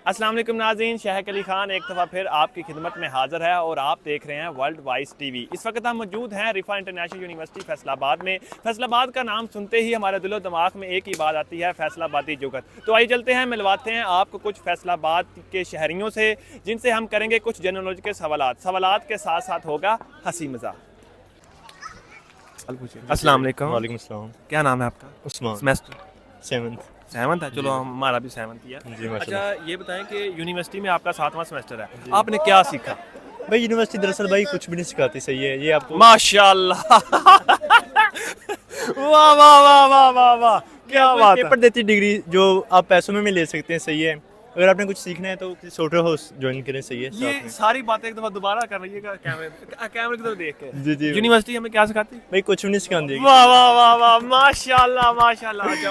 अस्सलाम वालेकुम नाज़रीन, शाहिद अली खान एक दफ़ा फिर आपकी खिदमत में हाज़िर है और आप देख रहे हैं वर्ल्ड वाइज टीवी। इस वक्त हम मौजूद हैं रिफ़ा इंटरनेशनल यूनिवर्सिटी फैसलाबाद में। फैसलाबाद का नाम सुनते ही हमारे दिलो दिमाग में एक ही बात आती है, फैसलाबादी जुगत। तो आइए चलते हैं, मिलवाते हैं आपको कुछ फैसलाबाद के शहरियों से, जिनसे हम करेंगे कुछ जनरल के सवालात के साथ साथ होगा हंसी मजाक। अस्सलाम वालेकुम। वालेकुम अस्सलाम। क्या नाम है आपका? उस्मान। सेमेस्टर सेवंथ है, चलो हमारा भी 7th ही है। जी अच्छा, माशाल्लाह। ये बताएं कि यूनिवर्सिटी में आपका 7वां सेमेस्टर है, आपने क्या सीखा? भाई यूनिवर्सिटी दरअसल भाई कुछ भी नहीं सिखाती, सही है ये आपको। माशाल्लाह वाह वाह वाह वाह वाह वाह, क्या बात है। पेपर देती डिग्री जो आप पैसों में ले सकते हैं, सही है। अगर आपने कुछ सीखना है तो किसी सॉफ्टवेयर हाउस ज्वाइन करें, सही है। ये साथ में सारी बातें एक दफा दोबारा कर रहिएगा कैमरे की तरफ देख के। जी जी यूनिवर्सिटी हमें क्या सिखाती है? भाई कुछ भी नहीं सिखाती। वाह वाह वाह वाह, माशाल्लाह माशाल्लाह। अच्छा,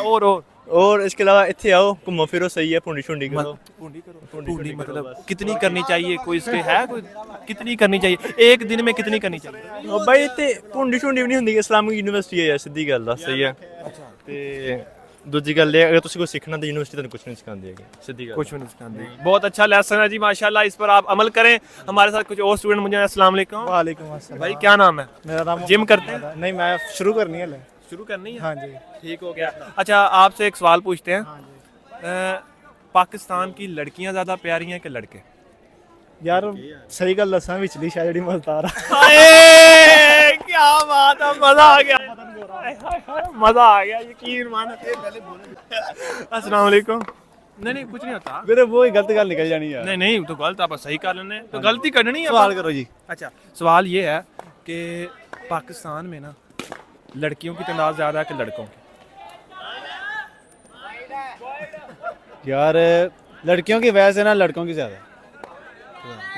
और इसके अलावा इतने आओ घूमो फिरो, सही है। पूंडी शूंडी करो। पूरी मतलब कितनी करनी चाहिए, कोई इसके है कोई? कितनी करनी चाहिए एक दिन में, कितनी करनी चाहिए? और भाई इतने पूंडी शूंडी भी नहीं होंगी, इस्लामिक यूनिवर्सिटी है यार, सीधी गल दा, सही है। ते दूजी गल है, अगर तुसी कोई सीखना तो यूनिवर्सिटी तो कुछ नहीं सिखाती है, सीधी गल। कुछ भी नहीं सिखाती। बहुत अच्छा लेसन है जी, माशाल्लाह, इस पर आप अमल करें। हमारे साथ कुछ और स्टूडेंट मुझे। अस्सलाम वालेकुम। वालेकुम अस्सलाम। भाई क्या नाम है? मेरा नाम जिम करते हैं? नहीं, मैं शुरू करनी है। शुरू करनी है? हाँ जी। ठीक हो गया। अच्छा, आपसे एक सवाल पूछते हैं। हाँ जी। पाकिस्तान की लड़कियां ज्यादा प्यारी हैं कि लड़के? यार सही गल दसा विचली शायद जेहड़ी मजदार आ। हाय, क्या बात है, मजा आ गया। हाय, हाय, हाय, मजा आ गया, यकीन मानो। अस्सलाम वालेकुम। नहीं कुछ नहीं होता। मेरे वो ही गलत गल निकल जानी यार। नहीं तो गलत आप सही कर लेने, तो गलती करनी है। सवाल करो जी। अच्छा, सवाल ये है कि पाकिस्तान में ना लड़कियों की तादाद ज्यादा है कि लड़कों की? यार लड़कियों की वजह से ना लड़कों की ज्यादा।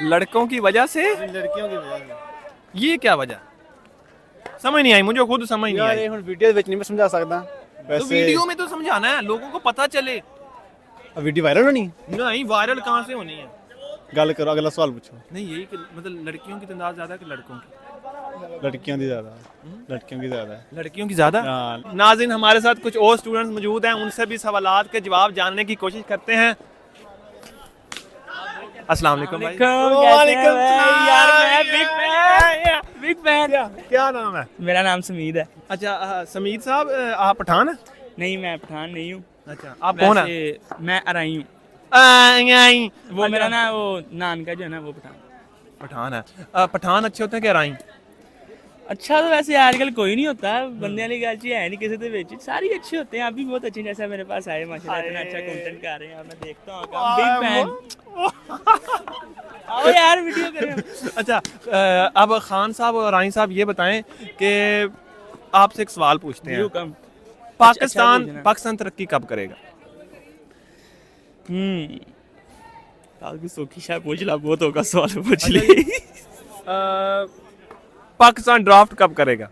लड़कों की वजह से? लड़कियों की वजह से ये क्या वजह? समझ नहीं आई, मुझे खुद समझ नहीं यार आई। ये हुन वीडियो विच नहीं मैं समझा सकदा। तो वैसे वीडियो में तो समझाना है, लोगों को पता चले। वीडियो वायरल होनी। नहीं, वायरल कहाँ से होनी है? गल करो, अगला सवाल पूछो। नहीं, यही कि मतलब लड़कियों की तादाद ज्यादा है कि लड़कों की? लड़कियों की ज्यादा। लड़कियों की ज्यादा है। लड़कियों की ज्यादा। हाँ। नाज़रीन, हमारे साथ कुछ और स्टूडेंट्स मौजूद हैं, उनसे भी सवालात के जवाब जानने की कोशिश करते हैं। अस्सलाम वालेकुम भाई। वालेकुम सलाम। यार मैं बिग फैन। क्या नाम है? मेरा नाम समीद है। अच्छा, समीद साहब, आप पठान हैं? नहीं, मैं पठान नहीं हूँ। अच्छा, आप कौन है? वैसे मैं अराई हूँ। वो मेरा ना वो नान का जो है ना वो पठान। पठान है। पठान अच्छे होते हैं क्या राई? अच्छा तो वैसे आजकल कोई नहीं होता, बंदे वाली गल है नहीं, किसी के सारी अच्छे होते हैं। आप भी बहुत अच्छे, जैसा मेरे पास आए माशाल्लाह, इतना अच्छा कंटेंट कर रहे हैं। मैं देखता हूँ, बिग फैन। आओ यार वीडियो करें। अच्छा, अब खान साहब और राई साहब ये बताएं कि आपसे एक सवाल पूछते हैं। कम पाकिस्तान तरक्की कब करेगा? काफी सोखी शायद पूछ ला, बहुत होगा सवाल पूछ ली। पाकिस्तान ड्राफ्ट कब करेगा?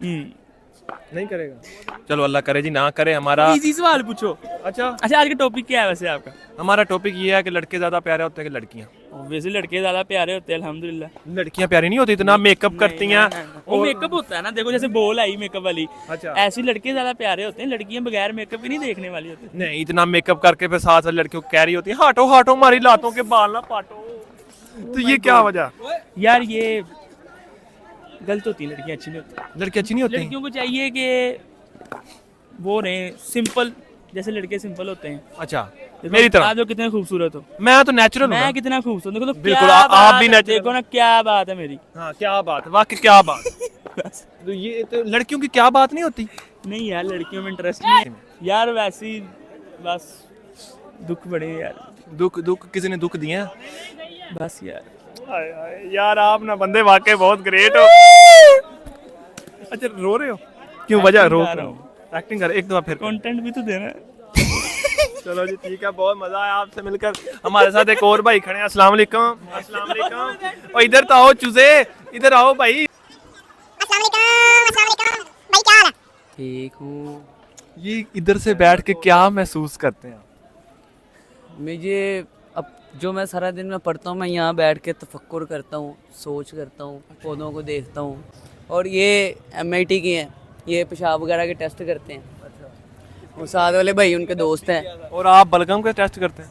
नहीं करेगा। चलो अल्लाह करे जी, ना करे। हमारा इजी सवाल पूछो। अच्छा, आज का टॉपिक क्या है वैसे आपका? हमारा टॉपिक ये है कि लड़के ज्यादा प्यारे होते हैं कि लड़कियां? ऑब्वियसली लड़के ज्यादा प्यारे होते हैं, अल्हम्दुलिल्लाह। लड़कियां प्यारी नहीं होती, इतना मेकअप करती हैं। वो मेकअप होता है ना, देखो जैसे बोल आई मेकअप वाली, अच्छा, ऐसी लड़के ज्यादा प्यारे होते हैं। लड़कियां बगैर मेकअप की नहीं देखने वाली होती। नहीं, इतना मेकअप करके फिर साथ साथ लड़कियों को कह रही होती है हाटो हाटो हमारी लातों के बाल ना पाटो। तो ये क्या वजह? यार ये गलत होती है, लड़कियां अच्छी नहीं होती। लड़की अच्छी नहीं होती? लड़कियों को चाहिए कि वो रहे सिंपल, जैसे लड़के सिंपल होते हैं। अच्छा, मेरी तरह। आप जो कितने खूबसूरत हो। मैं तो नेचुरल हूं। मैं कितना खूबसूरत, देखो तो बिल्कुल, क्या आप बात भी है, नेचुरल। देखो ना क्या बात है मेरी। हाँ, क्या बात है, वाकई क्या बात। तो ये तो लड़कियों की क्या बात नहीं होती? नहीं यार, लड़कियों में इंटरेस्ट नहीं है यार, वैसे ही बस दुख बड़े यार। दुख किसी ने दुख दिए हैं? बस यार। हाय हाय यार, आप ना बंदे वाकई बहुत ग्रेट हो। अच्छा, रो रहे हो? क्यों, वजह? रो रहा हूँ, एक्टिंग कर। एक दफा फिर कंटेंट भी तो देना है। चलो जी, ठीक है, बहुत मजा आया आपसे मिलकर। हमारे साथ एक और भाई खड़े हैं। अस्सलाम वालेकुम। अस्सलाम वालेकुम। और इधर तो आओ चूजे, इधर आओ भाई। अस्सलाम वालेकुम भाई, क्या हाल है? ठीक हूँ। ये इधर से बैठ के क्या महसूस करते हैं? मुझे अब जो मैं सारा दिन में पढ़ता हूँ, मैं यहाँ बैठ के तफक्कुर करता हूँ, सोच करता हूँ, पौधों को देखता हूँ। और ये MIT की हैं, ये पेशाब वगैरह के टेस्ट करते हैं। वो साथ वाले भाई उनके दोस्त हैं। और आप बलगम का टेस्ट करते हैं?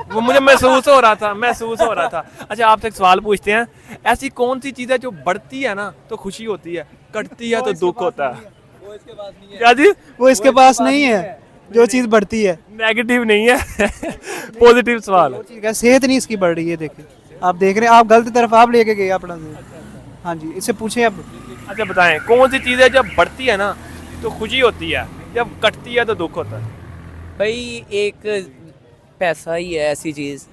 वो मुझे महसूस हो रहा था। अच्छा, आपसे एक सवाल पूछते हैं, ऐसी कौन सी चीज़ है जो बढ़ती है ना तो खुशी होती है, कटती है तो दुख होता है? क्या जी? वो इसके पास नहीं है जो चीज़ बढ़ती है। नेगेटिव नहीं है पॉजिटिव सवाल है। ठीक है, सेहत नहीं इसकी बढ़ रही है। देखिए आप देख रहे हैं, आप गलत तरफ आप लेके गए अपना। हाँ जी, इससे पूछें आप। अच्छा बताएं, कौन सी चीज़ है जब बढ़ती है ना तो खुशी होती है, जब कटती है तो दुख होता है? भाई एक पैसा ही है ऐसी चीज़,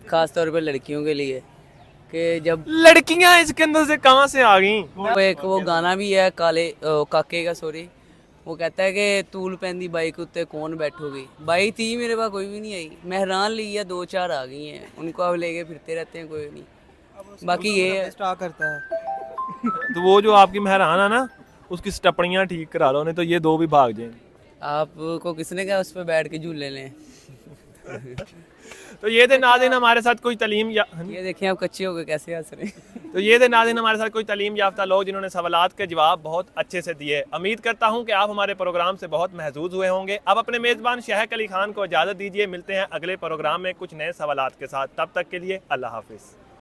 खास तौर पे लड़कियों के लिए, कि जब लड़कियां इसके अंदर से कहाँ से आ गई? वो गाना भी है काके का, सॉरी, वो कहता है कि तूल पैंदी बाइक उत्ते कौन बैठोगी। बाइक थी मेरे पास, कोई भी नहीं आई। मेहरान ली है, 2-4 आ गई हैं, उनको अब लेके फिरते रहते हैं, कोई नहीं। बाकी ये है स्टार्ट करता है। तो वो जो आपकी मेहरान है ना, उसकी स्टपड़ियाँ ठीक करा लो, नहीं तो ये 2 भी भाग जाएंगे। आपको किसने कहा उस पर बैठ के झूले लें? तो ये थे नाज़रीन हमारे साथ कोई तालीम या ये देखें आप कच्चे हो गए कैसे हंस रहे हैं। तो ये थे नाज़रीन हमारे साथ कोई तालीम याफ्ता लोग जिन्होंने सवालात के जवाब बहुत अच्छे से दिए। उम्मीद करता हूँ कि आप हमारे प्रोग्राम से बहुत महजूज हुए होंगे। अब अपने मेज़बान शहक अली खान को इजाज़त दीजिए। मिलते हैं अगले प्रोग्राम में कुछ नए सवालात के साथ। तब तक के लिए अल्लाह हाफिज़।